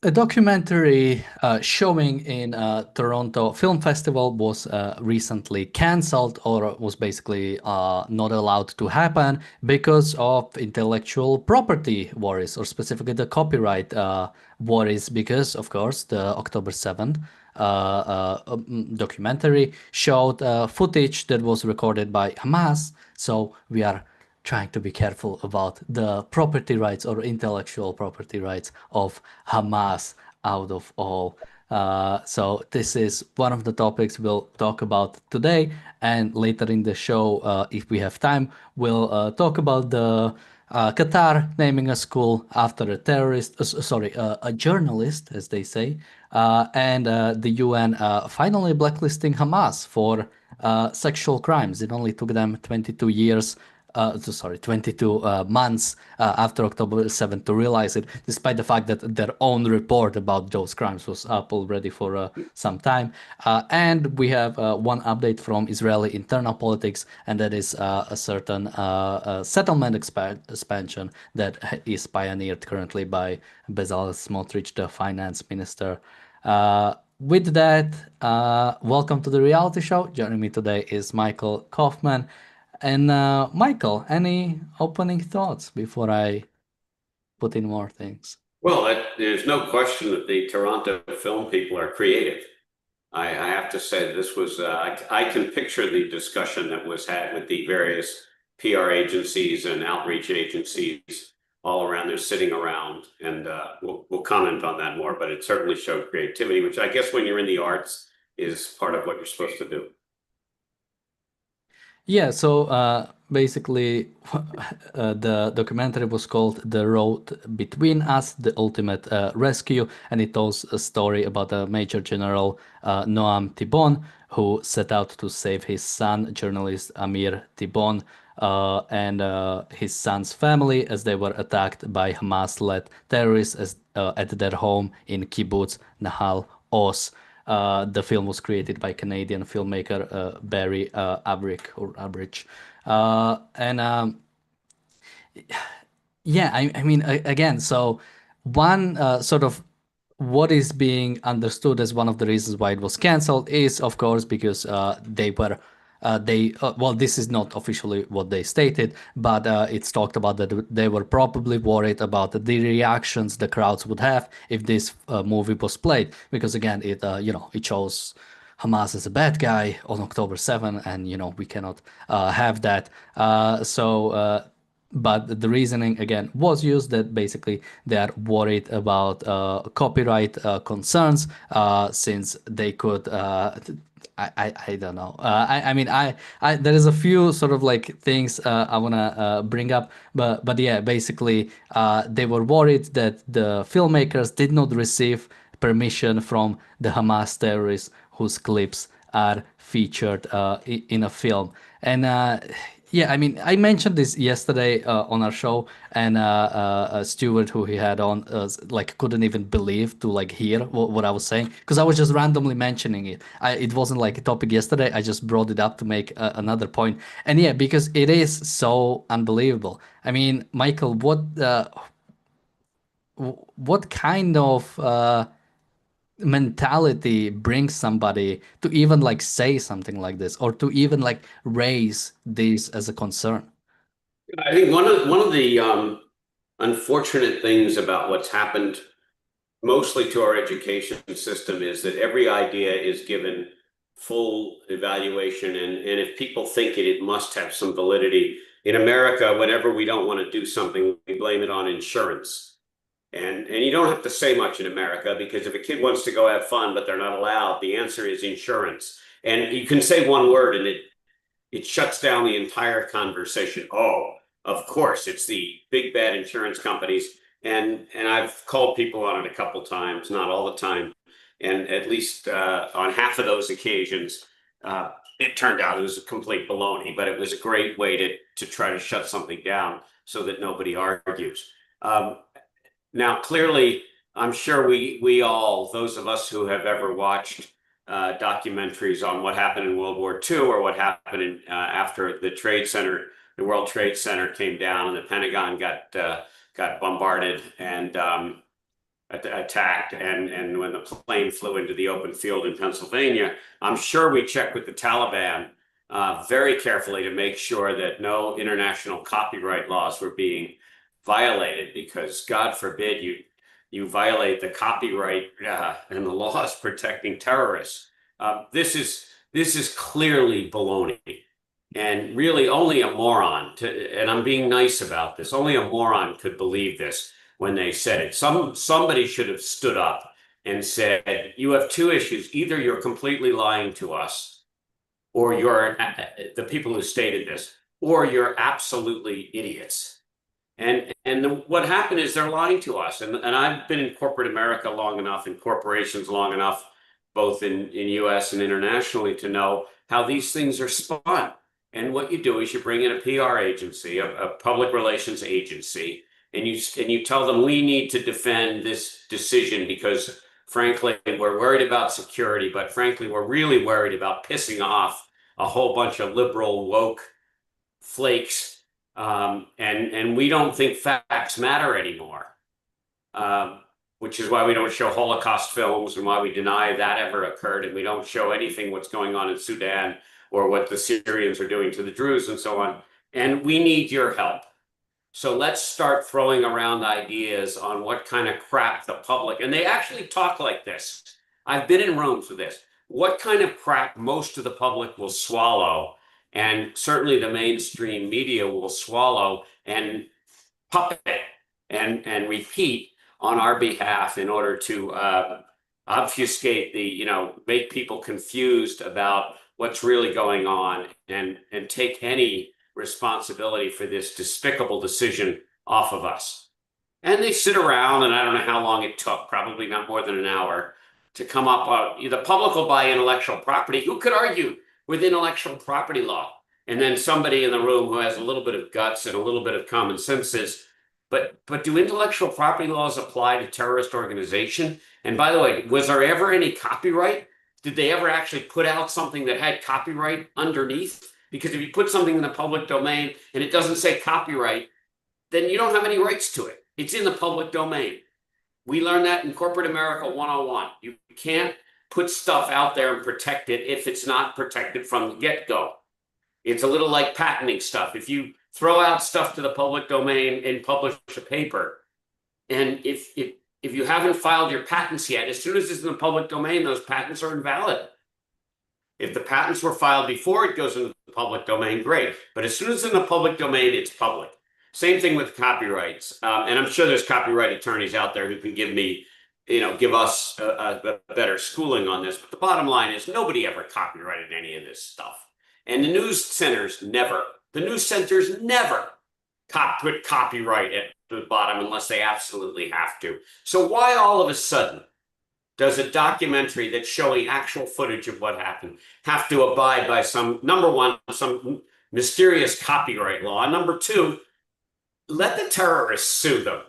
A documentary showing in Toronto Film Festival was recently cancelled or was basically not allowed to happen because of intellectual property worries, or specifically the copyright worries, because, of course, the October 7th documentary showed footage that was recorded by Hamas. So we are trying to be careful about the property rights or intellectual property rights of Hamas out of all. So this is one of the topics we'll talk about today, and later in the show, if we have time, we'll talk about the Qatar naming a school after a terrorist, sorry, a journalist, as they say, and the UN finally blacklisting Hamas for sexual crimes. It only took them 22 years 22 months after October 7th to realize it, despite the fact that their own report about those crimes was up already for some time. And we have one update from Israeli internal politics, and that is a certain settlement expansion that is pioneered currently by Bezalel Smotrich, the finance minister. With that, welcome to the reality show. Joining me today is Michael Kaufman. And Michael, any opening thoughts before I put in more things? Well, there's no question that the Toronto film people are creative. I have to say this was, I can picture the discussion that was had with the various PR agencies and outreach agencies all around there sitting around. And we'll comment on that more, but it certainly showed creativity, which I guess when you're in the arts is part of what you're supposed to do. Yeah, so basically, the documentary was called The Road Between Us, The Ultimate Rescue, and it tells a story about a Major General Noam Tibon, who set out to save his son, journalist Amir Tibon, and his son's family as they were attacked by Hamas-led terrorists at their home in Kibbutz Nahal Oz. The film was created by Canadian filmmaker Barry Abrick or Abrich. And yeah, I mean, again, so one sort of what is being understood as one of the reasons why it was canceled is, of course, because well, this is not officially what they stated, but it's talked about that they were probably worried about the reactions the crowds would have if this movie was played, because again, it shows Hamas as a bad guy on October 7th, and we cannot have that. But the reasoning again was used that basically they are worried about copyright concerns, since they could I don't know. I mean, there is a few sort of like things I wanna bring up, but yeah, basically, they were worried that the filmmakers did not receive permission from the Hamas terrorists whose clips are featured in a film, and yeah, I mean, I mentioned this yesterday on our show, and Stuart, who he had on, like couldn't even believe to like hear what I was saying, because I was just randomly mentioning it. It wasn't like a topic yesterday. I just brought it up to make another point, and yeah, because it is so unbelievable. I mean, Michael, what kind of mentality brings somebody to even like say something like this, or to even like raise this as a concern? I think one of the unfortunate things about what's happened mostly to our education system is that every idea is given full evaluation, and if people think it must have some validity. In America, whenever we don't want to do something, we blame it on insurance. And you don't have to say much in America, because if a kid wants to go have fun but they're not allowed, the answer is insurance. And you can say one word and it shuts down the entire conversation. Oh, of course, it's the big bad insurance companies. And I've called people on it a couple times, not all the time. And at least on half of those occasions, it turned out it was a complete baloney, but it was a great way to try to shut something down so that nobody argues. Now, clearly, I'm sure we all, those of us who have ever watched documentaries on what happened in World War II, or what happened after the World Trade Center came down and the Pentagon got bombarded, and attacked, and when the plane flew into the open field in Pennsylvania, I'm sure we checked with the Taliban very carefully to make sure that no international copyright laws were being violated, because God forbid you violate the copyright and the laws protecting terrorists. This is clearly baloney. And really, only a moron, and I'm being nice about this, only a moron could believe this when they said it. Somebody should have stood up and said, you have two issues. Either you're completely lying to us, or you're the people who stated this, or you're absolutely idiots. And what happened is they're lying to us. And I've been in corporate America long enough, in corporations long enough, both in US and internationally, to know how these things are spun. And what you do is you bring in a PR agency, a public relations agency, and you tell them, we need to defend this decision because frankly, we're worried about security, but frankly, we're really worried about pissing off a whole bunch of liberal woke flakes, and we don't think facts matter anymore, which is why we don't show Holocaust films and why we deny that ever occurred, and we don't show anything what's going on in Sudan or what the Syrians are doing to the Druze and so on. And we need your help. So let's start throwing around ideas on what kind of crap the public, and they actually talk like this. I've been in rooms with this. What kind of crap most of the public will swallow, and certainly the mainstream media will swallow and puppet and repeat on our behalf in order to obfuscate make people confused about what's really going on, and take any responsibility for this despicable decision off of us. And they sit around, and I don't know how long it took, probably not more than an hour, to come up with the public will buy intellectual property. Who could argue with intellectual property law? And then somebody in the room who has a little bit of guts and a little bit of common sense says, but do intellectual property laws apply to terrorist organization? And by the way, was there ever any copyright? Did they ever actually put out something that had copyright underneath? Because if you put something in the public domain and it doesn't say copyright, then you don't have any rights to it. It's in the public domain. We learned that in corporate America 101. You can't put stuff out there and protect it if it's not protected from the get-go. It's a little like patenting stuff. If you throw out stuff to the public domain and publish a paper, and if you haven't filed your patents yet, as soon as it's in the public domain, those patents are invalid. If the patents were filed before it goes into the public domain, great. But as soon as it's in the public domain, it's public. Same thing with copyrights. And I'm sure there's copyright attorneys out there who can give us a better schooling on this. But the bottom line is nobody ever copyrighted any of this stuff. And the news centers never put copyright at the bottom unless they absolutely have to. So why all of a sudden does a documentary that's showing actual footage of what happened have to abide by number one, some mysterious copyright law? Number two, let the terrorists sue them.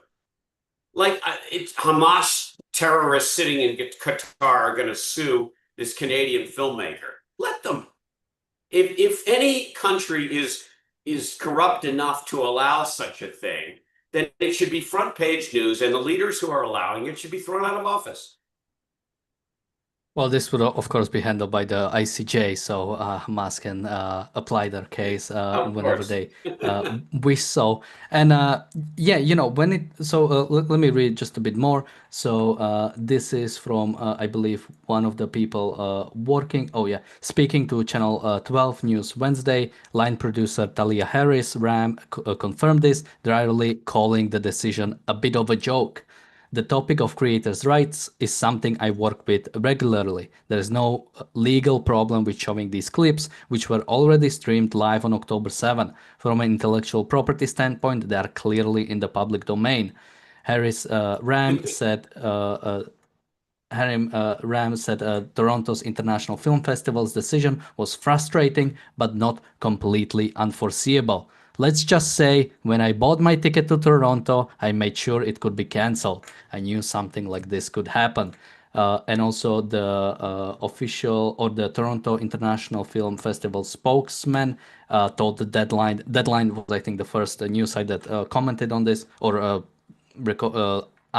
Like it's Hamas terrorists sitting in Qatar are going to sue this Canadian filmmaker. Let them. If any country is corrupt enough to allow such a thing, then it should be front page news, and the leaders who are allowing it should be thrown out of office. Well, this would of course be handled by the ICJ, so Hamas can apply their case Of whenever course. they wish so. And yeah, when it so let me read just a bit more. So this is from I believe one of the people working. Oh yeah, speaking to Channel 12 News Wednesday, line producer Talia Harris Ram confirmed this, dryly calling the decision a bit of a joke. The topic of creators' rights is something I work with regularly. There is no legal problem with showing these clips, which were already streamed live on October 7. From an intellectual property standpoint, they are clearly in the public domain. Harris Ram said Toronto's International Film Festival's decision was frustrating but not completely unforeseeable. Let's just say, when I bought my ticket to Toronto, I made sure it could be cancelled. I knew something like this could happen. And also the official or the Toronto International Film Festival spokesman told the Deadline was, I think, the first news site that commented on this or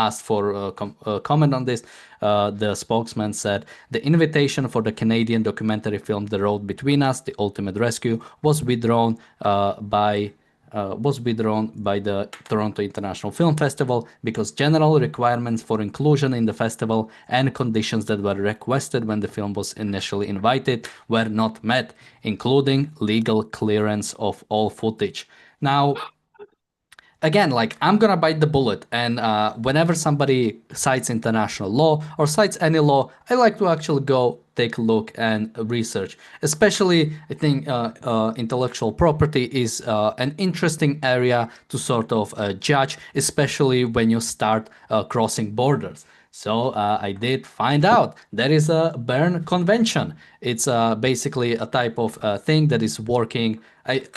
asked for comment on this, the spokesman said the invitation for the Canadian documentary film The Road Between Us, The Ultimate Rescue, was withdrawn by the Toronto International Film Festival because general requirements for inclusion in the festival and conditions that were requested when the film was initially invited were not met, including legal clearance of all footage. Now, again, like I'm gonna bite the bullet, and whenever somebody cites international law or cites any law, I like to actually go take a look and research. Especially, I think intellectual property is an interesting area to sort of judge, especially when you start crossing borders. So I did find out there is a Berne Convention. It's basically a type of thing that is working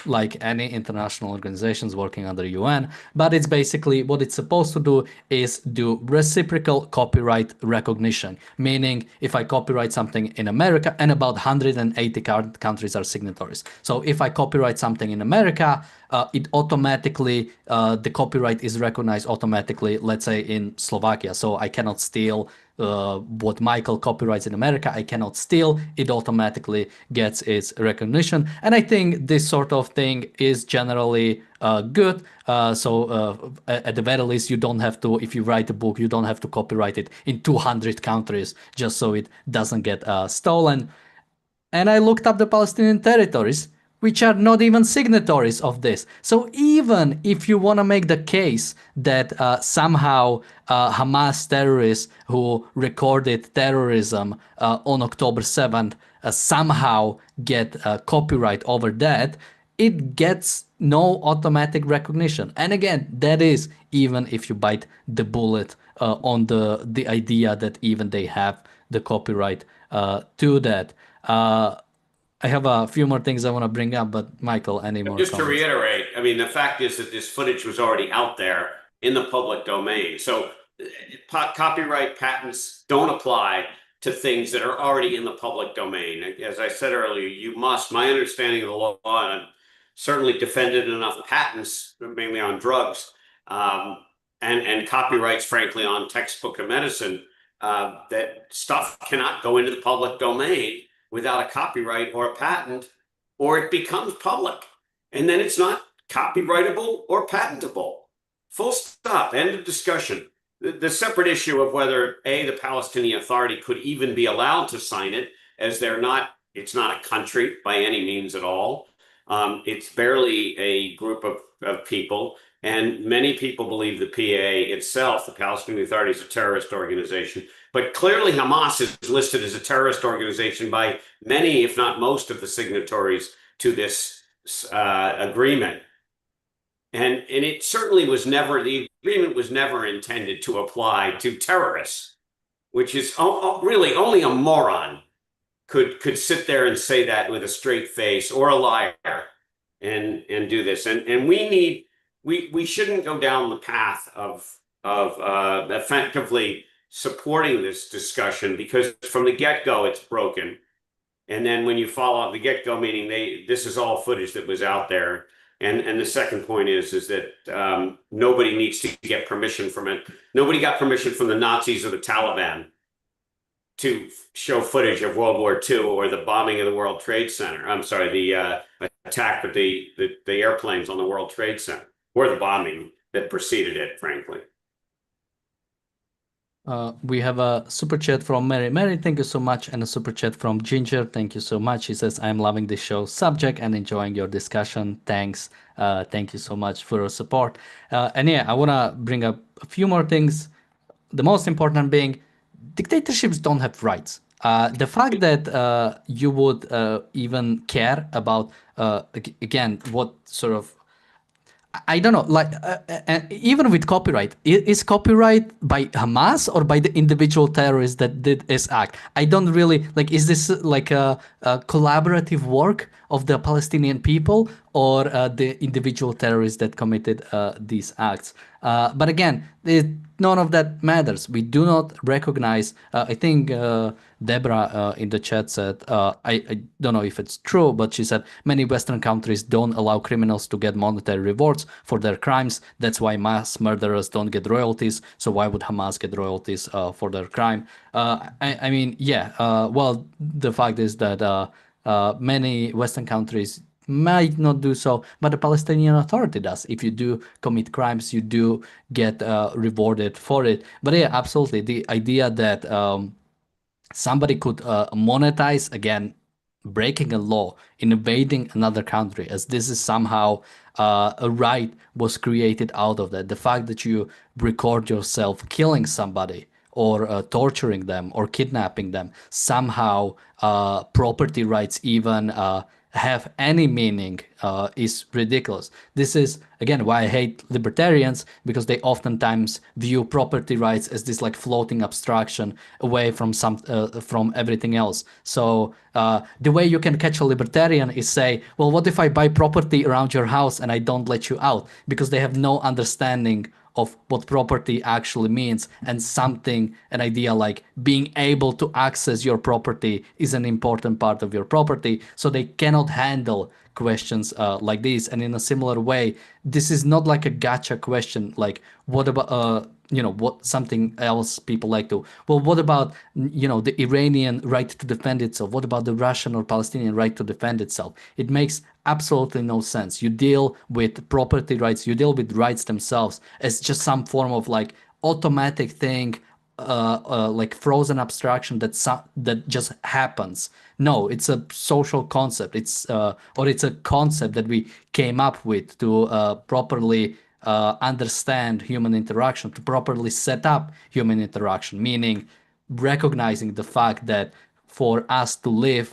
like any international organizations working under UN, but it's basically what it's supposed to do is do reciprocal copyright recognition, meaning if I copyright something in America, and about 180 countries are signatories. So if I copyright something in America, it automatically, the copyright is recognized automatically, let's say in Slovakia. So I cannot steal what Michael copyrights in America, I cannot steal. It automatically gets its recognition. And I think this sort of thing is generally good. So at the very least, you don't have to, if you write a book, you don't have to copyright it in 200 countries just so it doesn't get stolen. And I looked up the Palestinian territories, which are not even signatories of this. So even if you want to make the case that somehow Hamas terrorists who recorded terrorism on October 7th somehow get copyright over that, it gets no automatic recognition. And again, that is even if you bite the bullet on the idea that even they have the copyright to that. I have a few more things I want to bring up, but Michael, any more Just to comments? reiterate, I mean, the fact is that this footage was already out there in the public domain. So copyright patents don't apply to things that are already in the public domain. As I said earlier, you must, my understanding of the law, and I've certainly defended enough patents, mainly on drugs, and copyrights, frankly, on textbook of medicine, that stuff cannot go into the public domain without a copyright or a patent, or it becomes public. And then it's not copyrightable or patentable. Full stop, end of discussion. The separate issue of whether the Palestinian Authority could even be allowed to sign it, as it's not a country by any means at all. It's barely a group of people. And many people believe the PA itself, the Palestinian Authority, is a terrorist organization. But clearly Hamas is listed as a terrorist organization by many, if not most, of the signatories to this agreement. And it certainly was never, the agreement was never intended to apply to terrorists, which is really only a moron could sit there and say that with a straight face, or a liar, and do this. And we shouldn't go down the path of effectively supporting this discussion, because from the get-go it's broken. And then when you follow up the get-go, meaning this is all footage that was out there. And the second point is that nobody needs to get permission from it. Nobody got permission from the Nazis or the Taliban to show footage of World War II or the bombing of the World Trade Center. I'm sorry, the attack with the airplanes on the World Trade Center, or the bombing that preceded it, frankly. We have a super chat from Mary. Mary, thank you so much. And a super chat from Ginger. Thank you so much. He says, I'm loving this show subject and enjoying your discussion. Thanks. Thank you so much for your support. And yeah, I want to bring up a few more things. The most important being dictatorships don't have rights. The fact that you would even care about, again, what sort of, I don't know, like even with copyright, is copyright by Hamas or by the individual terrorist that did this act? I don't really like. Is this like a collaborative work of the Palestinian people or the individual terrorists that committed these acts. But again, none of that matters. We do not recognize. I think Deborah in the chat said, I don't know if it's true, but she said many Western countries don't allow criminals to get monetary rewards for their crimes. That's why mass murderers don't get royalties. So why would Hamas get royalties for their crime? I mean, yeah. Well, the fact is that many Western countries might not do so, but the Palestinian Authority does. If you do commit crimes, you do get rewarded for it. But yeah, absolutely. The idea that somebody could monetize, again, breaking a law, invading another country, as this is somehow a right was created out of that. The fact that you record yourself killing somebody or torturing them or kidnapping them, somehow property rights even have any meaning is ridiculous. This is again why I hate libertarians, because they oftentimes view property rights as this like floating abstraction away from everything else. So the way you can catch a libertarian is say, well, what if I buy property around your house and I don't let you out? Because they have no understanding of what property actually means, and an idea like being able to access your property is an important part of your property, so they cannot handle questions like this. And in a similar way, this is not like a gotcha question, like what about what something else people like to, well, what about the Iranian right to defend itself? What about the Russian or Palestinian right to defend itself? It makes absolutely no sense. You deal with property rights, you deal with rights themselves as just some form of like automatic thing, like frozen abstraction that just happens. No, it's a social concept. It's a concept that we came up with to properly understand human interaction, to properly set up human interaction, meaning recognizing the fact that for us to live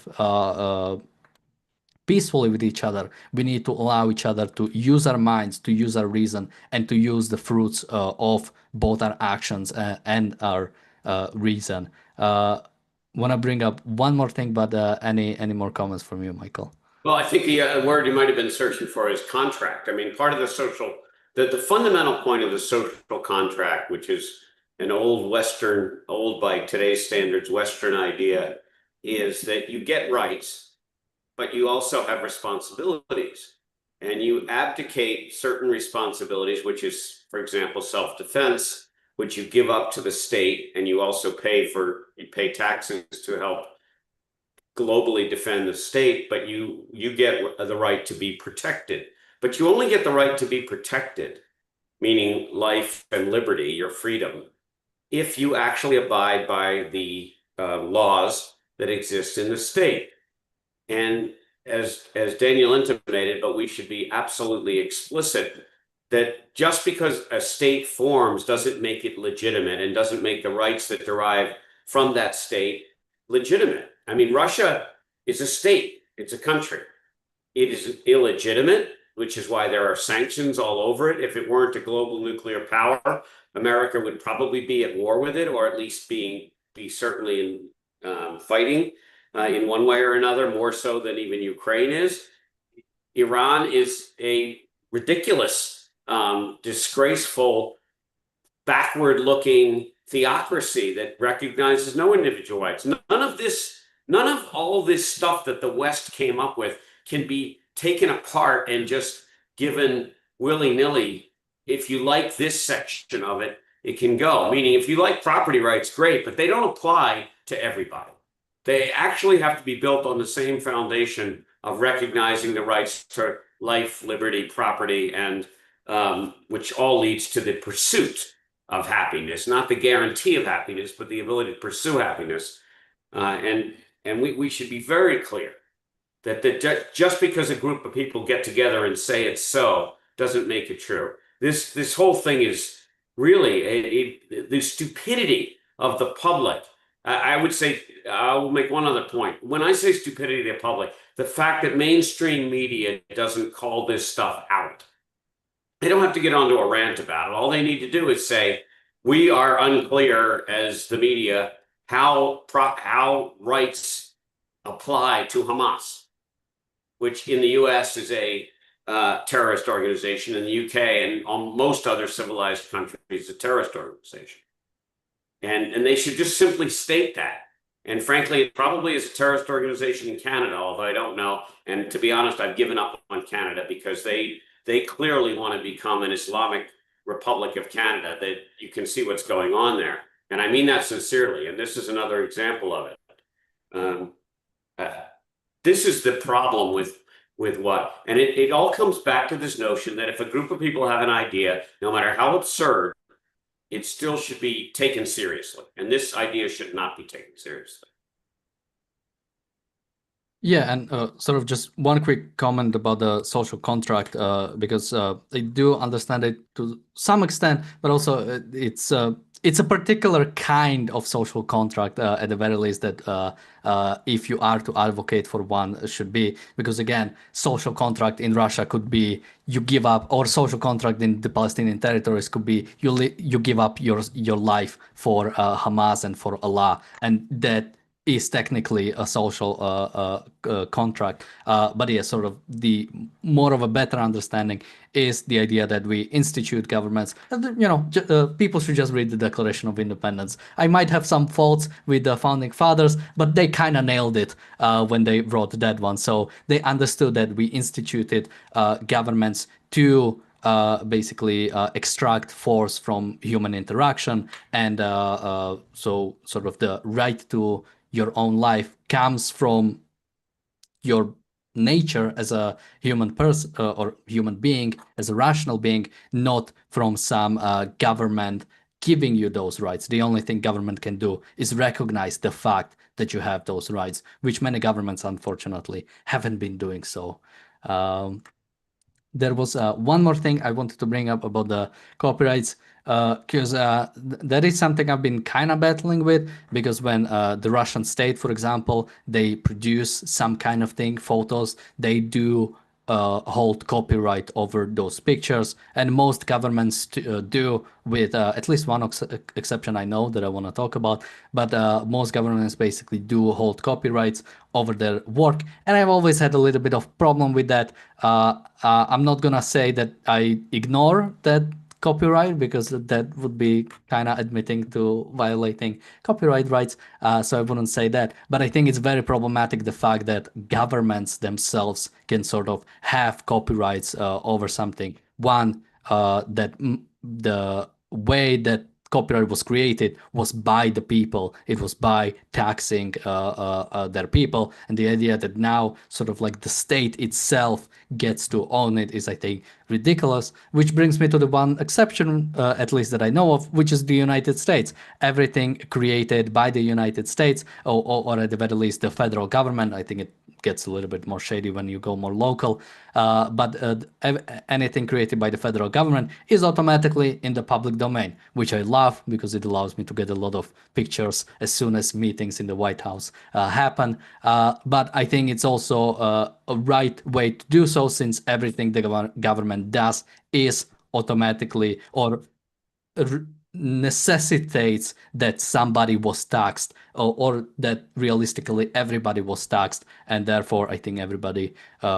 peacefully with each other, we need to allow each other to use our minds, to use our reason, and to use the fruits of both our actions and our reason. Want to bring up one more thing, but any more comments from you, Michael? Well, I think the word you might have been searching for is contract. I mean, part of the fundamental point of the social contract, which is an old by today's standards, Western idea, is that you get rights, but you also have responsibilities. And you abdicate certain responsibilities, which is, for example, self-defense, which you give up to the state, and you also you pay taxes to help globally defend the state, but you get the right to be protected. But you only get the right to be protected, meaning life and liberty, your freedom, if you actually abide by the laws that exist in the state. And as Daniel intimated, but we should be absolutely explicit that just because a state forms doesn't make it legitimate and doesn't make the rights that derive from that state legitimate. I mean, Russia is a state, it's a country. It is illegitimate, which is why there are sanctions all over it. If it weren't a global nuclear power, America would probably be at war with it, or at least be certainly in fighting in one way or another, more so than even Ukraine is. Iran is a ridiculous, disgraceful, backward-looking theocracy that recognizes no individual rights. None of all this stuff that the West came up with can be taken apart and just given willy-nilly. If you like this section of it, it can go. Meaning, if you like property rights, great, but they don't apply to everybody. They actually have to be built on the same foundation of recognizing the rights to life, liberty, property, and which all leads to the pursuit of happiness, not the guarantee of happiness, but the ability to pursue happiness. And we should be very clear that just because a group of people get together and say it's so doesn't make it true. This whole thing is really the stupidity of the public. I would say, I will make one other point. When I say stupidity of the public, the fact that mainstream media doesn't call this stuff out. They don't have to get onto a rant about it. All they need to do is say, we are unclear as the media how rights apply to Hamas. which in the US is a terrorist organization, in the UK and most other civilized countries, a terrorist organization. And they should just simply state that. And frankly, it probably is a terrorist organization in Canada, although I don't know. And to be honest, I've given up on Canada because they clearly want to become an Islamic Republic of Canada. That you can see what's going on there. And I mean that sincerely. And this is another example of it. Um, uh, this is the problem with what, and it all comes back to this notion that if a group of people have an idea, no matter how absurd, it still should be taken seriously. And this idea should not be taken seriously. Yeah, and sort of just one quick comment about the social contract, because I do understand it to some extent, but also it's a particular kind of social contract, at the very least, that if you are to advocate for one, should be, because again, social contract in Russia could be you give up, or social contract in the Palestinian territories could be you give up your life for Hamas and for Allah, and that is technically a social contract. But yeah, sort of the more of a better understanding is the idea that we institute governments. People should just read the Declaration of Independence. I might have some faults with the founding fathers, but they kind of nailed it when they wrote that one. So they understood that we instituted governments to basically extract force from human interaction, and so sort of the right to your own life comes from your nature as a human person or human being, as a rational being, not from some government giving you those rights. The only thing government can do is recognize the fact that you have those rights, which many governments unfortunately haven't been doing so. There was one more thing I wanted to bring up about the copyrights, because that is something I've been kind of battling with, because when the Russian state, for example, they produce some kind of thing, photos, they do hold copyright over those pictures, and most governments do, with at least one exception I know that I want to talk about, but most governments basically do hold copyrights over their work, and I've always had a little bit of problem with that. I'm not gonna say that I ignore that copyright, because that would be kind of admitting to violating copyright rights. So I wouldn't say that. But I think it's very problematic, the fact that governments themselves can sort of have copyrights over something. One, that the way that copyright was created was by the people. It was by taxing their people. And the idea that now sort of like the state itself gets to own it is, I think, ridiculous. Which brings me to the one exception, at least that I know of, which is the United States. Everything created by the United States, or at the very least the federal government. I think it gets a little bit more shady when you go more local. But anything created by the federal government is automatically in the public domain, which I love, because it allows me to get a lot of pictures as soon as meetings in the White House happen. But I think it's also a right way to do so, since everything the government does is automatically, or necessitates that somebody was taxed, or that realistically everybody was taxed, and therefore I think everybody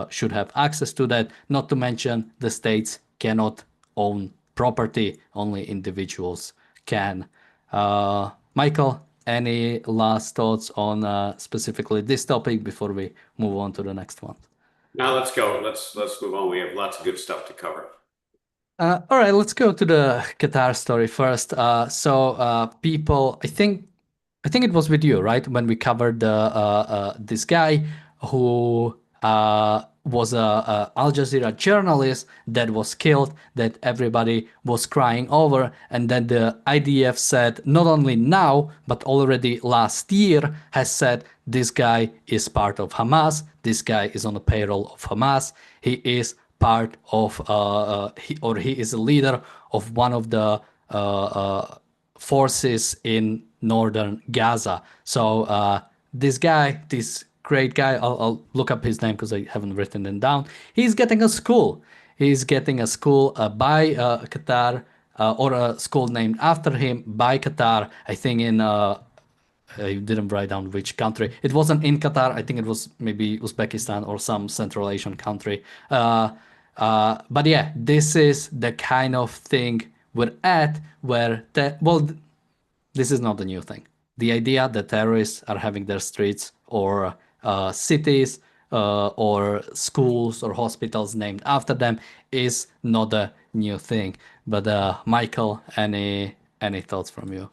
should have access to that. Not to mention, the states cannot own property, only individuals can. Michael, any last thoughts on specifically this topic before we move on to the next one? Now let's go. Let's move on. We have lots of good stuff to cover. All right, let's go to the Qatar story first. People, I think it was with you, right, when we covered this guy who was a Al Jazeera journalist that was killed, that everybody was crying over, and then the IDF said, not only now but already last year, has said this guy is part of Hamas. This guy is on the payroll of Hamas. He is part of he is a leader of one of the forces in northern Gaza. So this guy, this great guy, I'll look up his name because I haven't written it down. He's getting a school. He's getting a school by Qatar, or a school named after him by Qatar, I think in You didn't write down which country. It wasn't in Qatar. I think it was maybe Uzbekistan or some Central Asian country. But yeah, this is the kind of thing we're at where, well, this is not a new thing. The idea that terrorists are having their streets or cities or schools or hospitals named after them is not a new thing. But Michael, any thoughts from you?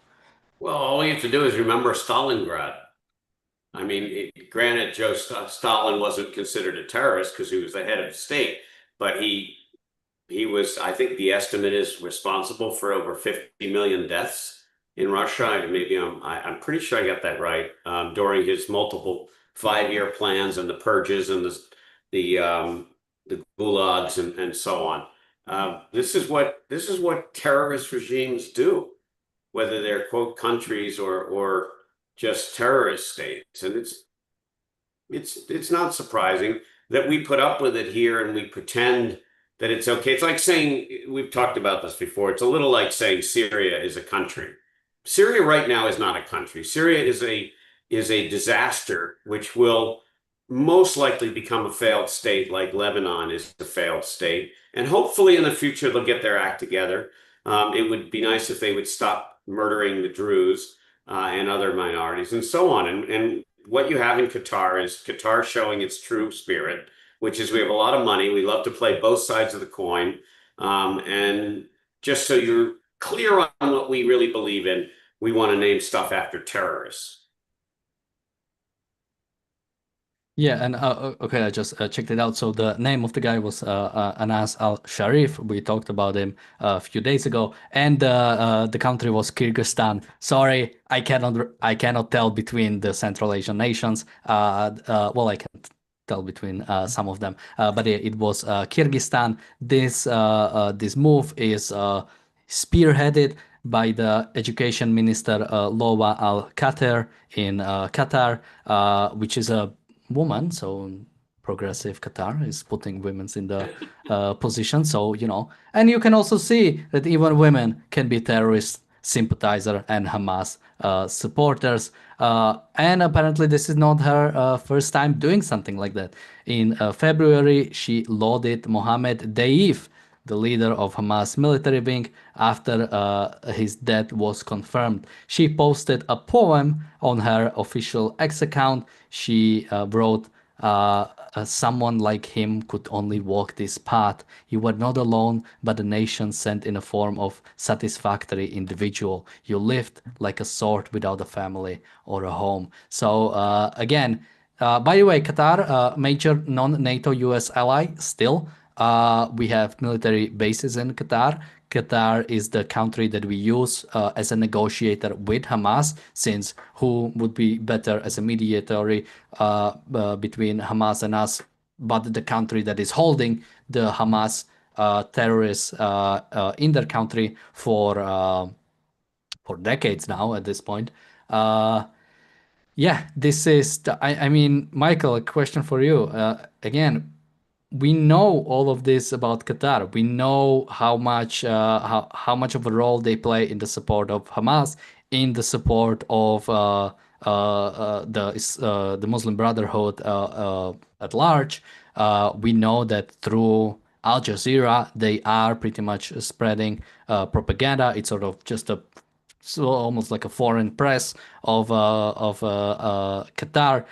Well, all we have to do is remember Stalingrad. I mean, granted, Stalin wasn't considered a terrorist because he was the head of state, but he was, I think the estimate is responsible for over 50 million deaths in Russia. Maybe I'm pretty sure I got that right. During his multiple 5-year plans and the purges and the gulags and so on. This is what terrorist regimes do, whether they're quote countries or just terrorist states. And it's not surprising that we put up with it here and we pretend that it's okay. It's like saying, we've talked about this before. It's a little like saying Syria is a country. Syria right now is not a country. Syria is a disaster which will most likely become a failed state like Lebanon is a failed state. And hopefully in the future they'll get their act together. It would be nice if they would stop murdering the Druze and other minorities and so on. And what you have in Qatar is Qatar showing its true spirit, which is we have a lot of money. We love to play both sides of the coin. And just so you're clear on what we really believe in, we want to name stuff after terrorists. Yeah, and okay, I just checked it out. So the name of the guy was Anas Al Sharif. We talked about him a few days ago, and the country was Kyrgyzstan. Sorry, I cannot tell between the Central Asian nations. Well, I can tell between some of them, but it was Kyrgyzstan. This move is spearheaded by the education minister Lowa Al Qatar in Qatar, which is a woman. So progressive Qatar is putting women in the position. So, and you can also see that even women can be terrorist sympathizer and Hamas supporters. And apparently this is not her first time doing something like that. In February, she lauded Mohammed Deif, the leader of Hamas military wing, after his death was confirmed. She posted a poem on her official X account. She wrote, someone like him could only walk this path. You were not alone, but a nation sent in a form of satisfactory individual. You lived like a sword without a family or a home. So again, by the way, Qatar, major non-NATO US ally still. We have military bases in Qatar. Qatar is the country that we use as a negotiator with Hamas, since who would be better as a mediator between Hamas and us, but the country that is holding the Hamas terrorists in their country for decades now at this point. Yeah, this is I mean, Michael, a question for you. Again, we know all of this about Qatar. We know how much of a role they play in the support of Hamas, in the support of the Muslim Brotherhood at large. We know that through Al Jazeera, they are pretty much spreading propaganda. It's sort of just a so almost like a foreign press of Qatar.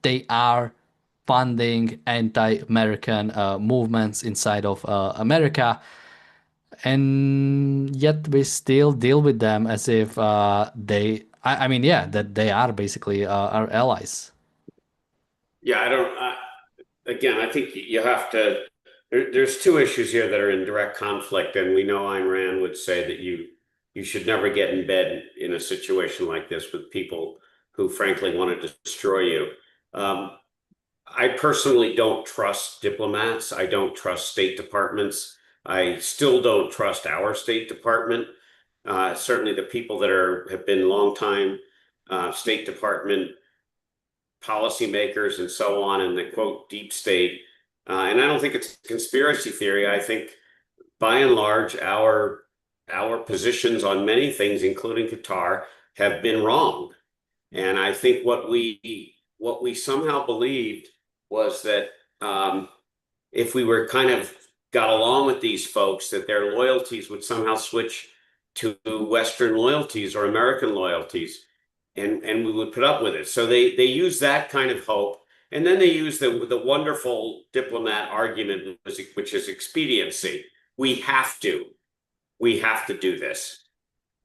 They are funding anti-American movements inside of America, and yet we still deal with them as if I mean, yeah, that they are basically our allies. Yeah, I don't. Again, I think you have to. There's two issues here that are in direct conflict, and we know Ayn Rand would say that you should never get in bed in a situation like this with people who, frankly, want to destroy you. Um, I personally don't trust diplomats. I don't trust State departments. I still don't trust our State Department. Certainly, the people that have been longtime State Department policymakers and so on, and the quote deep state. And I don't think it's a conspiracy theory. I think by and large, our positions on many things, including Qatar, have been wrong. And I think what we somehow believed was that if we were kind of got along with these folks, that their loyalties would somehow switch to Western loyalties or American loyalties, and we would put up with it. So they use that kind of hope, and then they use the wonderful diplomat argument, which is expediency. We have to, we have to do this,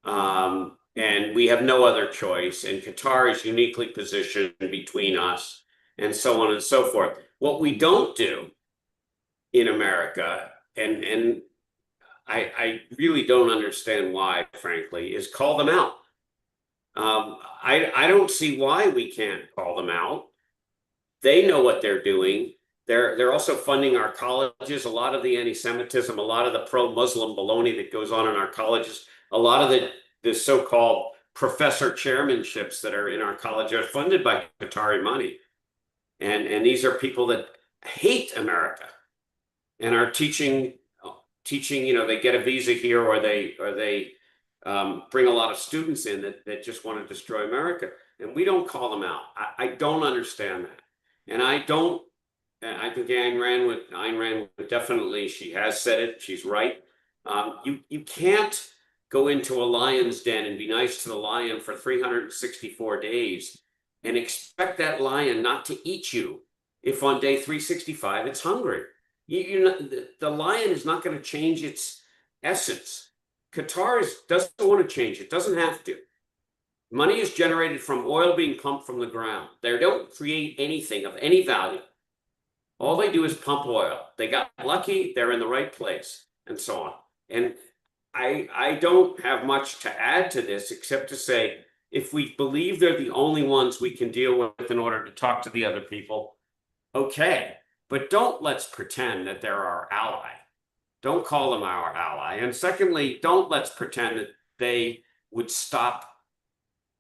and we have no other choice. And Qatar is uniquely positioned between us, and so on and so forth. What we don't do in America, and I really don't understand why, frankly, is call them out. I don't see why we can't call them out. They know what they're doing. They're also funding our colleges. A lot of the anti-Semitism, a lot of the pro-Muslim baloney that goes on in our colleges, a lot of the so-called professor chairmanships that are in our college are funded by Qatari money. And these are people that hate America and are teaching, they get a visa here, or they bring a lot of students in that just want to destroy America. And we don't call them out. I don't understand that. And I think Ayn Rand would definitely, she has said it, she's right. You can't go into a lion's den and be nice to the lion for 364 days and expect that lion not to eat you if on day 365 it's hungry. The lion is not going to change its essence. Doesn't want to change it, doesn't have to. Money is generated from oil being pumped from the ground. They don't create anything of any value. All they do is pump oil. They got lucky, they're in the right place, and so on. And I don't have much to add to this except to say, if we believe they're the only ones we can deal with in order to talk to the other people, okay. But let's pretend that they're our ally. Don't call them our ally. And secondly, let's pretend that they would stop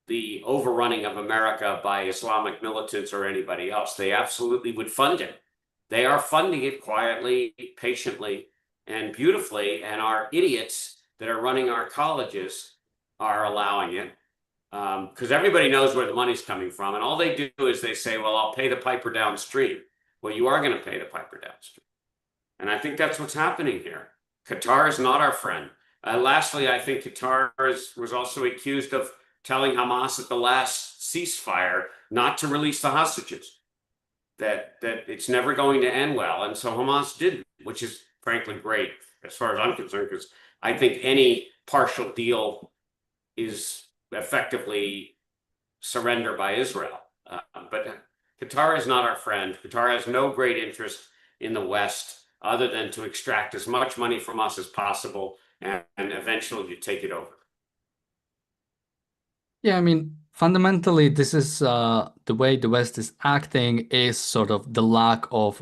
the overrunning of America by Islamic militants or anybody else. They absolutely would fund it. They are funding it quietly, patiently, and beautifully, and our idiots that are running our colleges are allowing it, because everybody knows where the money's coming from, and all they do is they say, well, I'll pay the piper downstream. Well, you are going to pay the piper downstream. And I think that's what's happening here. Qatar is not our friend. Lastly, I think Qatar was also accused of telling Hamas at the last ceasefire not to release the hostages, that it's never going to end well. And so Hamas didn't, which is frankly great as far as I'm concerned, because I think any partial deal is effectively surrender by Israel. But Qatar is not our friend. Qatar has no great interest in the West other than to extract as much money from us as possible and eventually to take it over. Yeah, I mean, fundamentally, this is the way the West is acting is sort of the lack of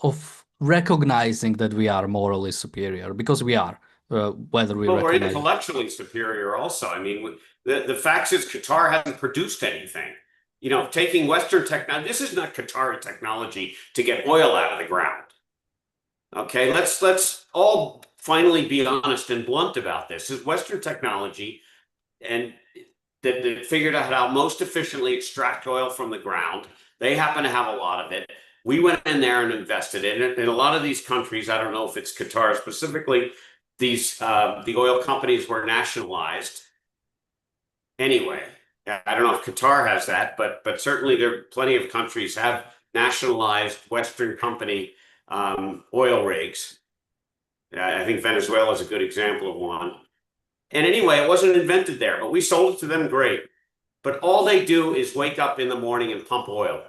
of recognizing that we are morally superior, because we are, whether we Well, we're recognize it. intellectually superior also. I mean, the fact is Qatar hasn't produced anything. Taking Western technology, this is not Qatari technology to get oil out of the ground. Okay, let's all finally be honest and blunt about this. Is Western technology and that figured out how most efficiently extract oil from the ground. They happen to have a lot of it. We went in there and invested in it. In a lot of these countries, I don't know if it's Qatar specifically, the oil companies were nationalized. Anyway, I don't know if Qatar has that, but certainly there are plenty of countries have nationalized Western company oil rigs. I think Venezuela is a good example of one. And anyway, it wasn't invented there, but we sold it to them great. But all they do is wake up in the morning and pump oil.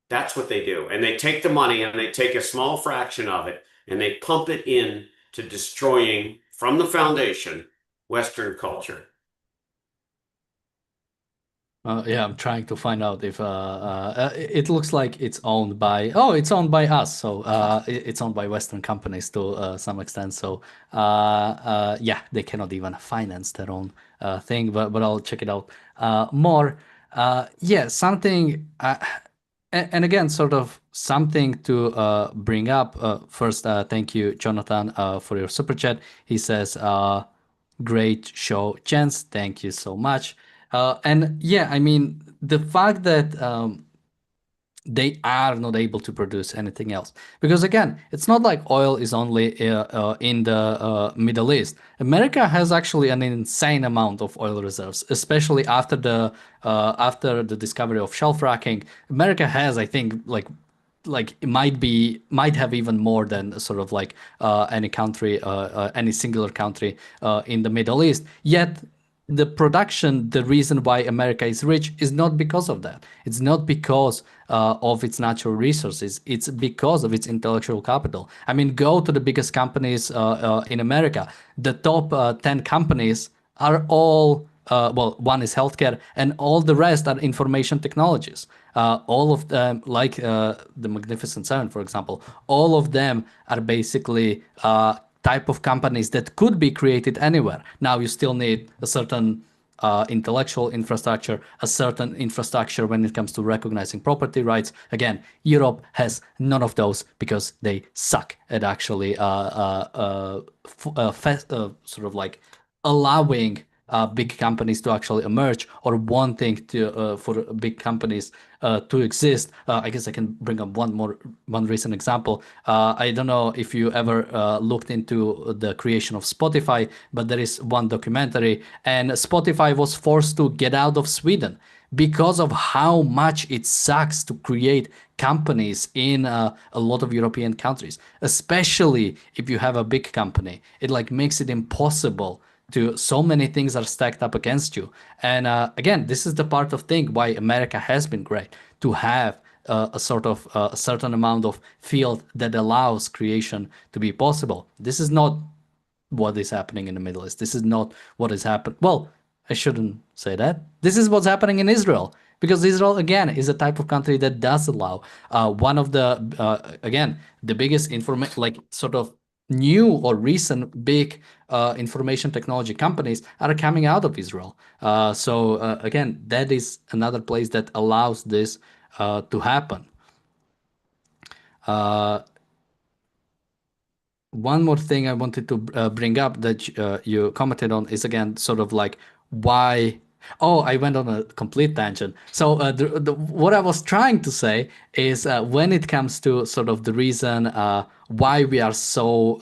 That's what they do. And they take the money and they take a small fraction of it and they pump it in to destroying from the foundation Western culture. Yeah, I'm trying to find out if it looks like it's owned by it's owned by us, so it's owned by Western companies to some extent. So yeah, they cannot even finance their own thing, but I'll check it out more. Yeah, something, and again, sort of something to bring up. First, thank you, Jonathan, for your super chat. He says. Great show, Jens. Thank you so much. And yeah, I mean, the fact that they are not able to produce anything else. Because again, it's not like oil is only in the Middle East. America has actually an insane amount of oil reserves, especially after the discovery of shelf fracking. America has, I think, like it might have even more than sort of like any country, any singular country in the Middle East. Yet the production, the reason why America is rich is not because of that. It's not because of its natural resources. It's because of its intellectual capital. I mean, go to the biggest companies in America. The top 10 companies are all well, one is healthcare, and all the rest are information technologies. All of them, like the Magnificent Seven, for example, all of them are basically type of companies that could be created anywhere. Now, you still need a certain intellectual infrastructure, a certain infrastructure when it comes to recognizing property rights. Again, Europe has none of those because they suck at actually sort of like allowing big companies to actually emerge or wanting to for big companies to exist. I guess I can bring up one recent example. I don't know if you ever looked into the creation of Spotify, but there is one documentary, and Spotify was forced to get out of Sweden because of how much it sucks to create companies in a lot of European countries, especially if you have a big company. It like makes it impossible to so many things are stacked up against you. And again, this is the part of thing why America has been great to have a sort of a certain amount of field that allows creation to be possible. This is not what is happening in the Middle East. This is not what is happening. Well, I shouldn't say that. This is what's happening in Israel. Because Israel, again, is a type of country that does allow one of the, again, the biggest information, like sort of new or recent big information technology companies are coming out of Israel. So again, that is another place that allows this to happen. Uh, One more thing I wanted to bring up that you commented on is again sort of like why. Oh, I went on a complete tangent. So what I was trying to say is when it comes to sort of the reason why we are so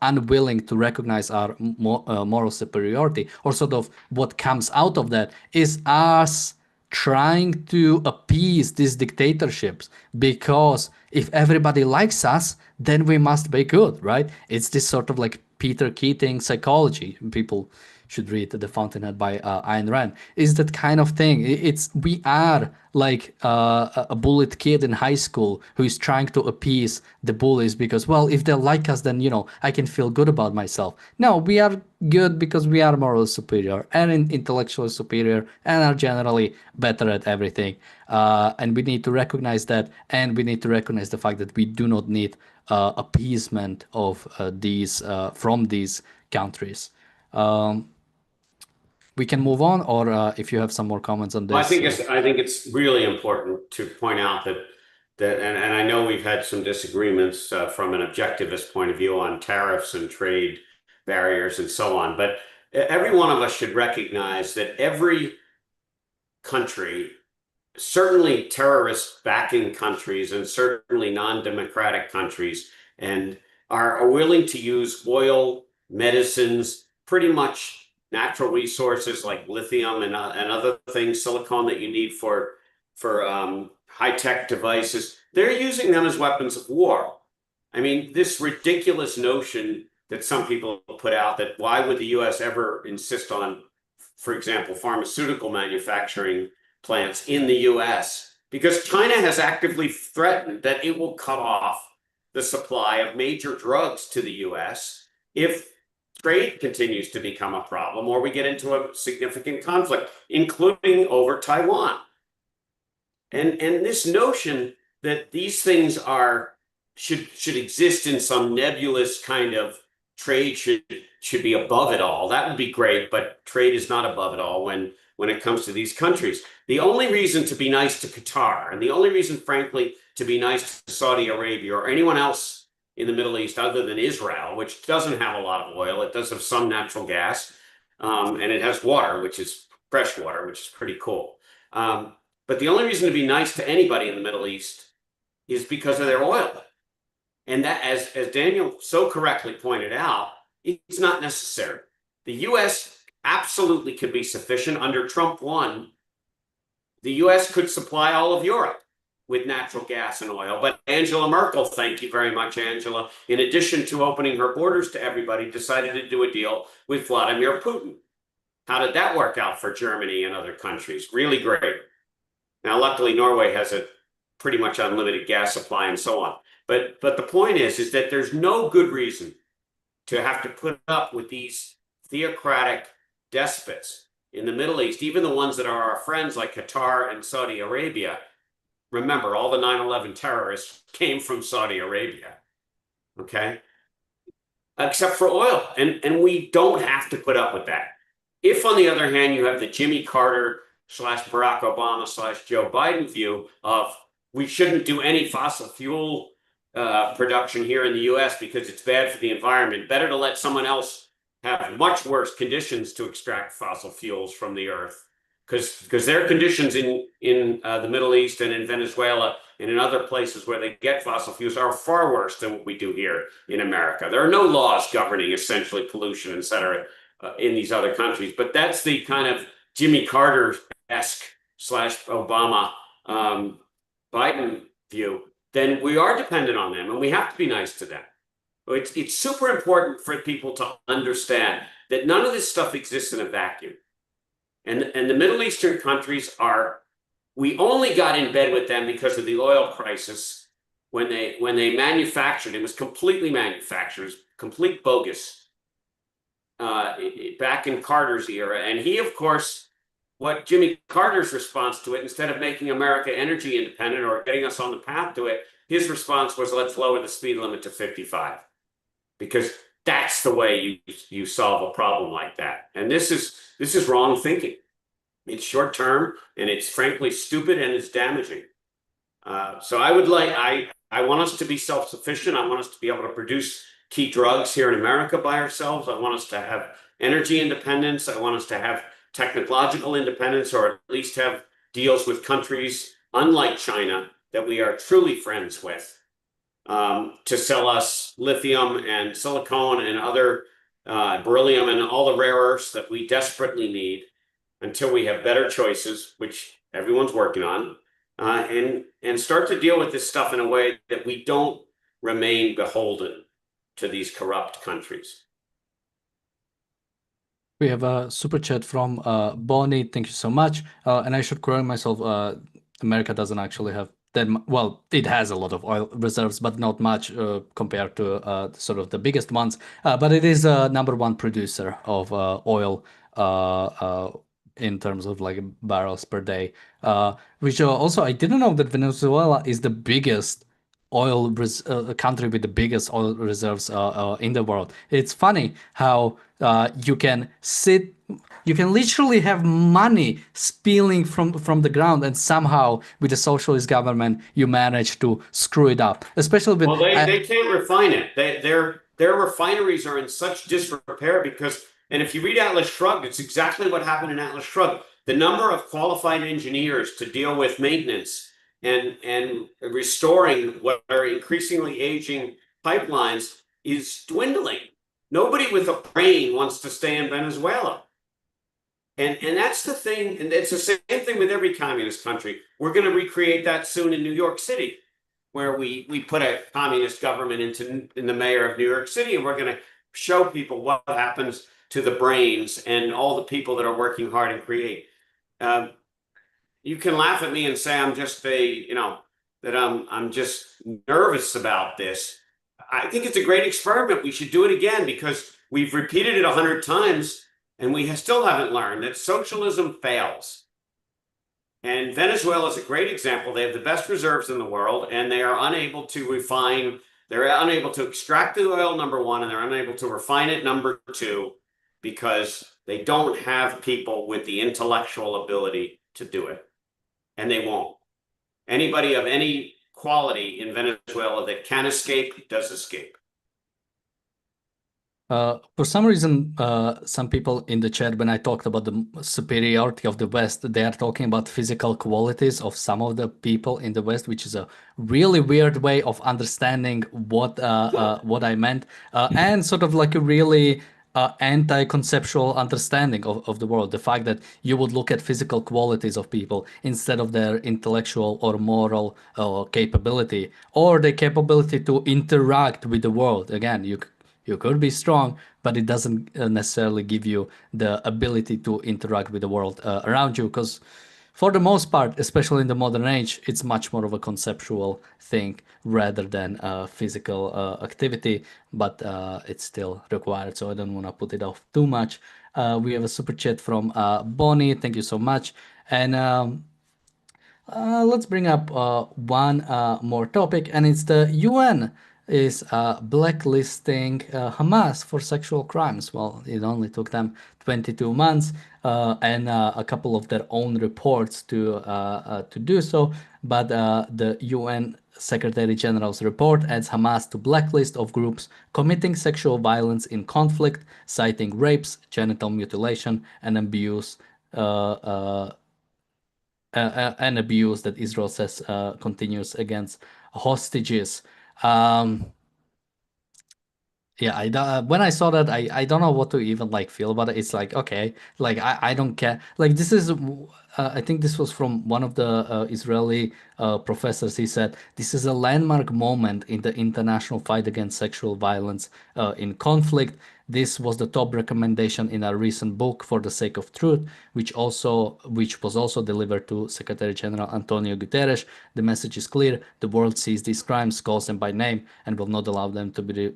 unwilling to recognize our moral superiority, or sort of what comes out of that, is us trying to appease these dictatorships, because if everybody likes us, then we must be good, right? It's this sort of like Peter Keating psychology. People should read The Fountainhead by Ayn Rand. Is that kind of thing. It's we are like a bullied kid in high school who is trying to appease the bullies because, well, if they like us, then I can feel good about myself. No, we are good because we are morally superior and intellectually superior and are generally better at everything. And we need to recognize that, and we need to recognize the fact that we do not need appeasement of these from these countries. Um, we can move on, or if you have some more comments on Well, this. I think it's really important to point out and I know we've had some disagreements from an objectivist point of view on tariffs and trade barriers and so on, but every one of us should recognize that every country, certainly terrorist backing countries and certainly non-democratic countries, and are willing to use oil, medicines, pretty much natural resources like lithium and other things, silicon that you need for high-tech devices. They're using them as weapons of war. I mean, this ridiculous notion that some people put out that why would the US ever insist on, for example, pharmaceutical manufacturing plants in the US, because China has actively threatened that it will cut off the supply of major drugs to the US if trade continues to become a problem or we get into a significant conflict, including over Taiwan. And this notion that these things should exist in some nebulous kind of trade should be above it all. That would be great, but trade is not above it all when it comes to these countries. The only reason to be nice to Qatar, and the only reason, frankly, to be nice to Saudi Arabia or anyone else in the Middle East other than Israel, which doesn't have a lot of oil. It does have some natural gas, and it has water, which is fresh water, which is pretty cool. But the only reason to be nice to anybody in the Middle East is because of their oil. And that, as Daniel so correctly pointed out, it's not necessary. The U.S. absolutely could be sufficient. Under Trump 1, the U.S. could supply all of Europe with natural gas and oil. But Angela Merkel, thank you very much, Angela, in addition to opening her borders to everybody, decided to do a deal with Vladimir Putin. How did that work out for Germany and other countries? Really great. Now, luckily, Norway has a pretty much unlimited gas supply and so on. But the point is that there's no good reason to have to put up with these theocratic despots in the Middle East, even the ones that are our friends like Qatar and Saudi Arabia. Remember, all the 9/11 terrorists came from Saudi Arabia, okay? Except for oil. And we don't have to put up with that. If, on the other hand, you have the Jimmy Carter / Barack Obama / Joe Biden view of we shouldn't do any fossil fuel production here in the US because it's bad for the environment, better to let someone else have much worse conditions to extract fossil fuels from the earth, because their conditions in the Middle East and in Venezuela and in other places where they get fossil fuels are far worse than what we do here in America. There are no laws governing essentially pollution, et cetera, in these other countries. But that's the kind of Jimmy Carter-esque / Obama Biden view. Then we are dependent on them and we have to be nice to them. It's super important for people to understand that none of this stuff exists in a vacuum. And the Middle Eastern countries we only got in bed with them because of the oil crisis when they manufactured, it was completely manufactured, it was complete bogus back in Carter's era. And he, of course, what Jimmy Carter's response to it, instead of making America energy independent or getting us on the path to it, his response was, let's lower the speed limit to 55. Because that's the way you solve a problem like that. And this is wrong thinking. It's short term and it's frankly stupid and it's damaging. So I want us to be self-sufficient. I want us to be able to produce key drugs here in America by ourselves. I want us to have energy independence. I want us to have technological independence, or at least have deals with countries unlike China that we are truly friends with, to sell us lithium and silicon and other beryllium and all the rare earths that we desperately need until we have better choices, which everyone's working on, and start to deal with this stuff in a way that we don't remain beholden to these corrupt countries. We have a super chat from Bonnie. Thank you so much. And I should correct myself. America doesn't actually have that. Well, it has a lot of oil reserves, but not much compared to sort of the biggest ones. But it is a #1 producer of oil in terms of like barrels per day. Which also, I didn't know that Venezuela is the biggest country with the biggest oil reserves in the world. It's funny how you can literally have money spilling from the ground, and somehow with a socialist government you manage to screw it up. Especially with they can't refine it. Their refineries are in such disrepair because, and if you read Atlas Shrugged, it's exactly what happened in Atlas Shrugged. The number of qualified engineers to deal with maintenance and restoring what are increasingly aging pipelines is dwindling. Nobody with a brain wants to stay in Venezuela. And that's the thing, and it's the same thing with every communist country. We're going to recreate that soon in New York City, where we put a communist government in the mayor of New York City, and we're going to show people what happens to the brains and all the people that are working hard and create. You can laugh at me and say I'm just that I'm just nervous about this. I think it's a great experiment. We should do it again because we've repeated it 100 times and we still haven't learned that socialism fails. And Venezuela is a great example. They have the best reserves in the world and they are unable to refine. They're unable to extract the oil, #1, and they're unable to refine it, #2, because they don't have people with the intellectual ability to do it. And they won't. Anybody of any quality in Venezuela that can escape does escape. For some reason, some people in the chat, when I talked about the superiority of the West, they are talking about physical qualities of some of the people in the West, which is a really weird way of understanding what I meant, and sort of like a really anti-conceptual understanding of the world. The fact that you would look at physical qualities of people instead of their intellectual or moral capability, or the capability to interact with the world. Again, you could be strong, but it doesn't necessarily give you the ability to interact with the world around you. Because for the most part, especially in the modern age, it's much more of a conceptual thing rather than physical activity, but it's still required. So I don't want to put it off too much. We have a super chat from Bonnie. Thank you so much. And let's bring up one more topic, and it's the UN is blacklisting Hamas for sexual crimes. Well, it only took them 22 months and a couple of their own reports to do so, but the UN Secretary General's report adds Hamas to blacklist of groups committing sexual violence in conflict, citing rapes, genital mutilation, and abuse. And abuse that Israel says continues against hostages. Um, yeah, when I saw that, I don't know what to even like feel about it. It's like, okay, like I don't care. Like this is I think this was from one of the Israeli professors. He said this is a landmark moment in the international fight against sexual violence in conflict. This was the top recommendation in our recent book, For the Sake of Truth, which was also delivered to Secretary General Antonio Guterres. The message is clear: the world sees these crimes, calls them by name, and will not allow them to be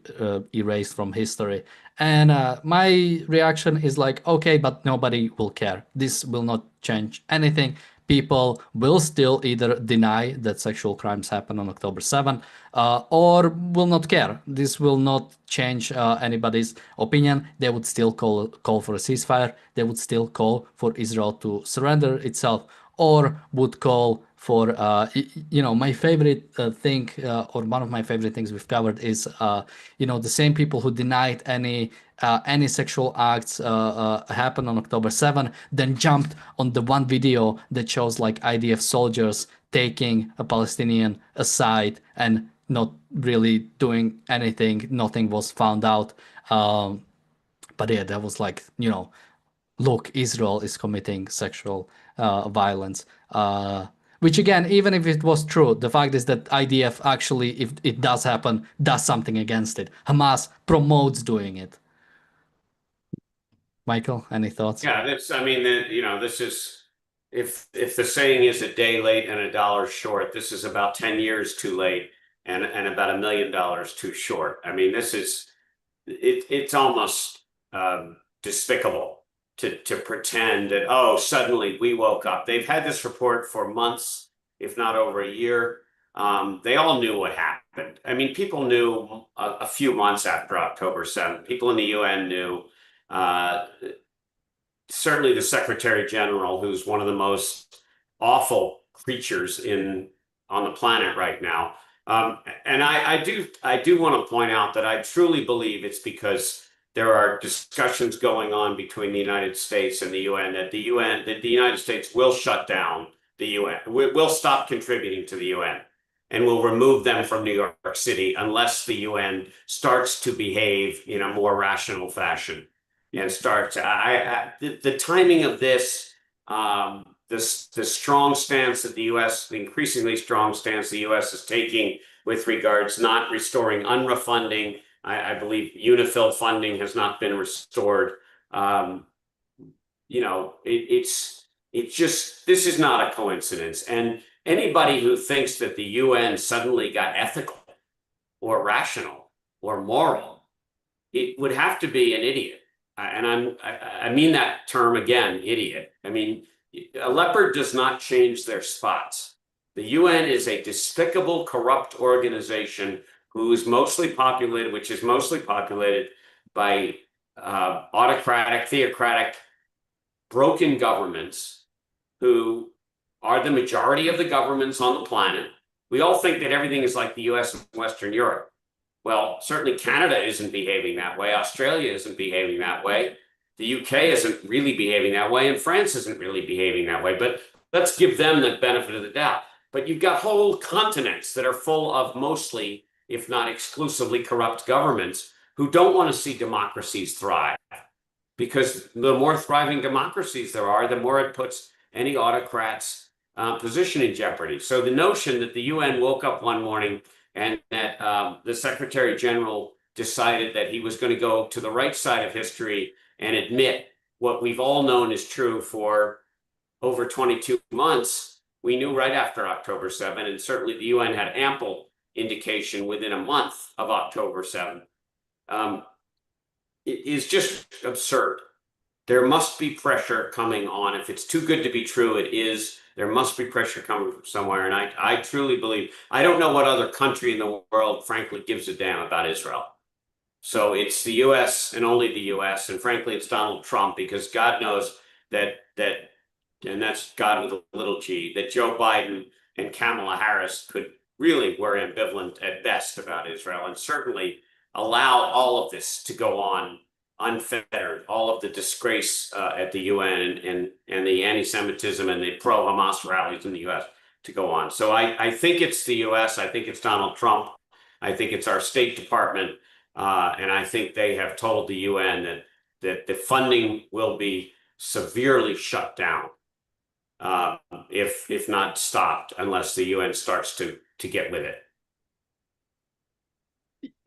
erased from history. And my reaction is like, okay, but nobody will care. This will not change anything. People will still either deny that sexual crimes happened on October 7th or will not care. This will not change anybody's opinion. They would still call for a ceasefire. They would still call for Israel to surrender itself, or would call for my favorite thing or one of my favorite things we've covered is the same people who denied any sexual acts happened on October 7th, then jumped on the one video that shows like IDF soldiers taking a Palestinian aside and not really doing anything. Nothing was found out. But yeah, that was like, look, Israel is committing sexual violence. Which again, even if it was true, the fact is that IDF actually, if it does happen, does something against it. Hamas promotes doing it. Michael, any thoughts? Yeah, this is if the saying is a day late and a dollar short, this is about 10 years too late and about $1 million too short. I mean, it's almost despicable to pretend that, oh, suddenly we woke up. They've had this report for months, if not over a year. They all knew what happened. I mean, people knew a few months after October 7th. People in the UN knew. Certainly the Secretary General, who's one of the most awful creatures on the planet right now. And I do want to point out that I truly believe it's because there are discussions going on between the United States and the UN that the United States will shut down the UN, will stop contributing to the UN, and will remove them from New York City unless the UN starts to behave in a more rational fashion and starts. The timing of this, the strong stance that the U.S., the increasingly strong stance the U.S. is taking with regards not restoring UNRWA funding. I believe UNIFIL funding has not been restored. It's just, this is not a coincidence. And anybody who thinks that the UN suddenly got ethical or rational or moral, it would have to be an idiot. And I mean that term again, idiot. I mean, a leopard does not change their spots. The UN is a despicable, corrupt organization which is mostly populated by autocratic, theocratic, broken governments who are the majority of the governments on the planet. We all think that everything is like the US and Western Europe. Well, certainly Canada isn't behaving that way. Australia isn't behaving that way. The UK isn't really behaving that way, and France isn't really behaving that way. But let's give them the benefit of the doubt. But you've got whole continents that are full of mostly, if not exclusively, corrupt governments who don't want to see democracies thrive. Because the more thriving democracies there are, the more it puts any autocrat's position in jeopardy. So the notion that the UN woke up one morning and that the Secretary General decided that he was going to go to the right side of history and admit what we've all known is true for over 22 months, we knew right after October 7, and certainly the UN had ample indication within a month of October 7. It is just absurd. There must be pressure coming on. If it's too good to be true, it is. There must be pressure coming from somewhere. And I truly believe, I don't know what other country in the world, frankly, gives a damn about Israel. So it's the US and only the US. And frankly, it's Donald Trump, because God knows that, and that's God with a little g, that Joe Biden and Kamala Harris were ambivalent at best about Israel, and certainly allow all of this to go on unfettered, all of the disgrace at the UN and the anti-Semitism and the pro-Hamas rallies in the US to go on. So I think it's the US. I think it's Donald Trump. I think it's our State Department. And I think they have told the UN that the funding will be severely shut down if not stopped, unless the UN starts to get with it.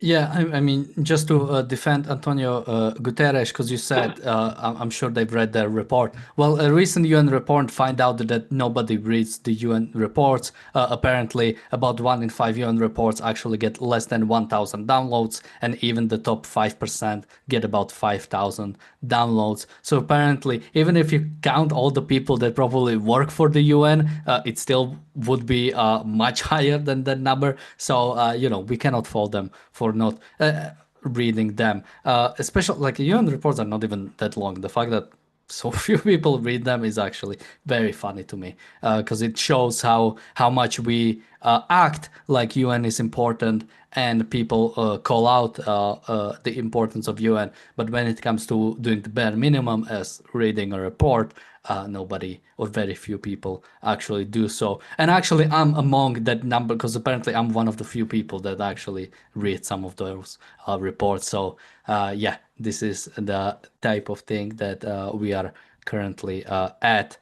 Yeah, I mean, just to defend Antonio Guterres, because you said I'm sure they've read their report. Well, a recent UN report find out that nobody reads the UN reports. Apparently, about 1 in 5 UN reports actually get less than 1,000 downloads, and even the top 5% get about 5,000 downloads. So apparently, even if you count all the people that probably work for the UN, it still would be much higher than that number. So, we cannot fault them for not reading them. Especially like UN reports are not even that long. The fact that so few people read them is actually very funny to me, because it shows how much we act like UN is important and people call out the importance of UN. But when it comes to doing the bare minimum as reading a report, nobody or very few people actually do so. And actually, I'm among that number, because apparently I'm one of the few people that actually read some of those reports. So yeah, this is the type of thing that we are currently at.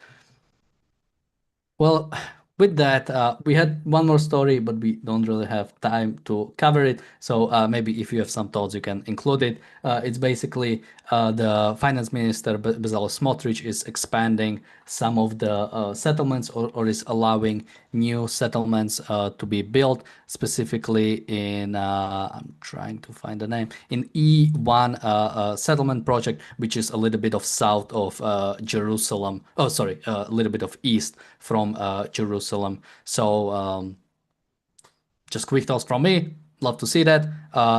Well, with that, we had one more story, but we don't really have time to cover it. So maybe if you have some thoughts, you can include it. It's basically the finance minister, Bezalel Smotrich, is expanding some of the settlements, or is allowing new settlements to be built, specifically in, I'm trying to find the name, in E1 settlement project, which is a little bit of south of Jerusalem. Oh, sorry, a little bit of east from Jerusalem. So just quick thoughts from me. Love to see that.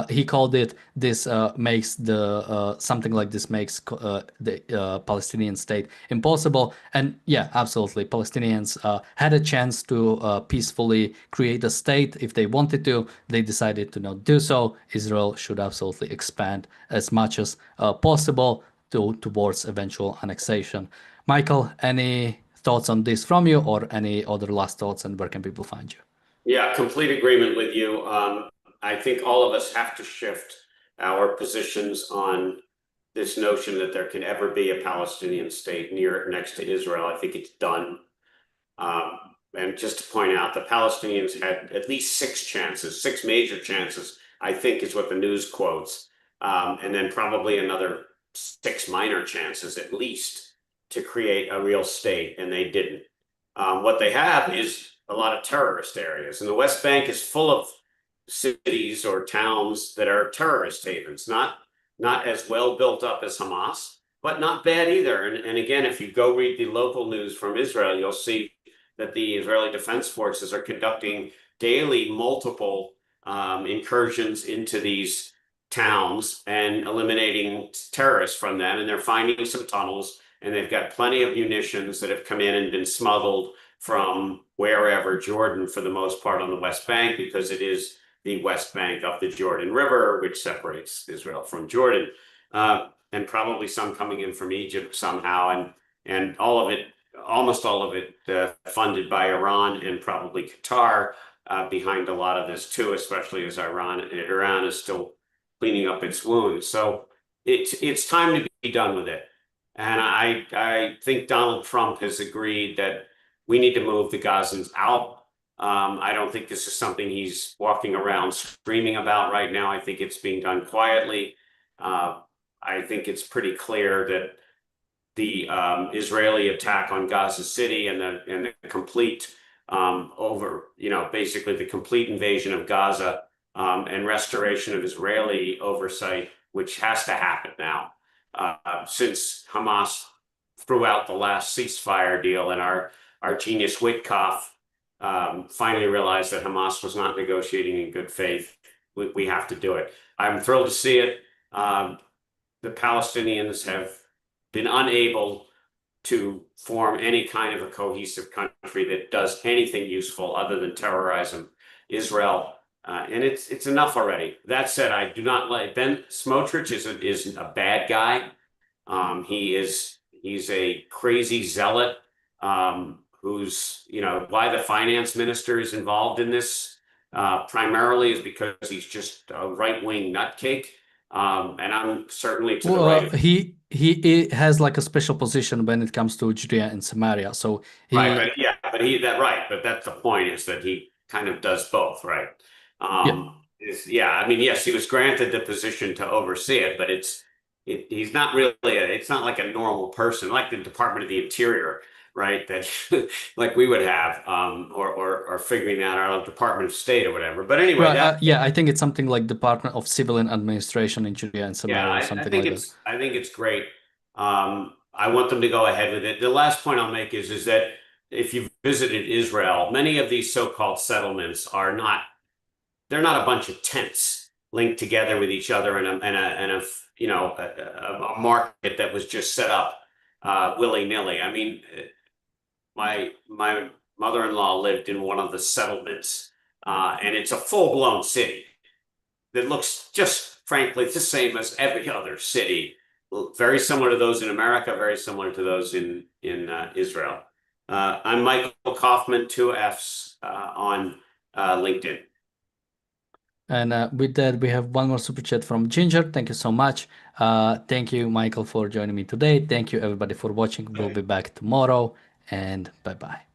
He called it, this makes the something like this makes the Palestinian state impossible. And yeah, absolutely, Palestinians had a chance to peacefully create a state if they wanted to. They decided to not do so. Israel should absolutely expand as much as possible towards eventual annexation. Michael, any thoughts on this from you, or any other last thoughts, and where can people find you? Yeah, complete agreement with you. I think all of us have to shift our positions on this notion that there can ever be a Palestinian state next to Israel. I think it's done. And just to point out, the Palestinians had at least 6 chances, 6 major chances, I think is what the news quotes, and then probably another 6 minor chances at least to create a real state, and they didn't. What they have is a lot of terrorist areas, and the West Bank is full of cities or towns that are terrorist havens, not as well built up as Hamas, but not bad either. And again, if you go read the local news from Israel, you'll see that the Israeli Defense Forces are conducting daily multiple incursions into these towns and eliminating terrorists from them. And they're finding some tunnels, and they've got plenty of munitions that have come in and been smuggled from wherever, Jordan for the most part on the West Bank, because it is the West Bank of the Jordan River, which separates Israel from Jordan, and probably some coming in from Egypt somehow, and all of it, almost all of it, funded by Iran and probably Qatar, behind a lot of this too, especially as Iran is still cleaning up its wounds. So it's time to be done with it. And I think Donald Trump has agreed that we need to move the Gazans out. I don't think this is something he's walking around screaming about right now. I think it's being done quietly. I think it's pretty clear that the Israeli attack on Gaza City and the complete basically the complete invasion of Gaza, and restoration of Israeli oversight, which has to happen now, since Hamas threw out the last ceasefire deal, and our genius Witkoff finally realized that Hamas was not negotiating in good faith. We have to do it. I'm thrilled to see it. The Palestinians have been unable to form any kind of a cohesive country that does anything useful other than terrorize Israel. And it's enough already. That said, I do not like Ben Smotrich is a bad guy. He's a crazy zealot, who's, why the finance minister is involved in this, primarily is because he's just a right-wing nutcake. And I'm certainly to the right of he has like a special position when it comes to Judea and Samaria. So right, but that's the point, is that he kind of does both, right? yeah. I mean, yes, he was granted the position to oversee it, but he's not really it's not like a normal person, like the Department of the Interior, right? That like we would have, or figuring out our Department of State or whatever. But anyway, Right, yeah, I think it's something like Department of Civilian Administration in Judea and yeah, Samaria or something like that. I think it's great. I want them to go ahead with it. The last point I'll make is that if you've visited Israel, many of these so-called settlements are not, they're not a bunch of tents linked together with each other in a market that was just set up willy-nilly. I mean, my mother-in-law lived in one of the settlements, and it's a full-blown city that looks just frankly the same as every other city, very similar to those in America, very similar to those in Israel. I'm Michael Kaufman, 2Fs, on LinkedIn. And with that, we have one more super chat from Ginger. Thank you so much. Thank you, Michael, for joining me today. Thank you, everybody, for watching. We'll be back tomorrow, and bye-bye.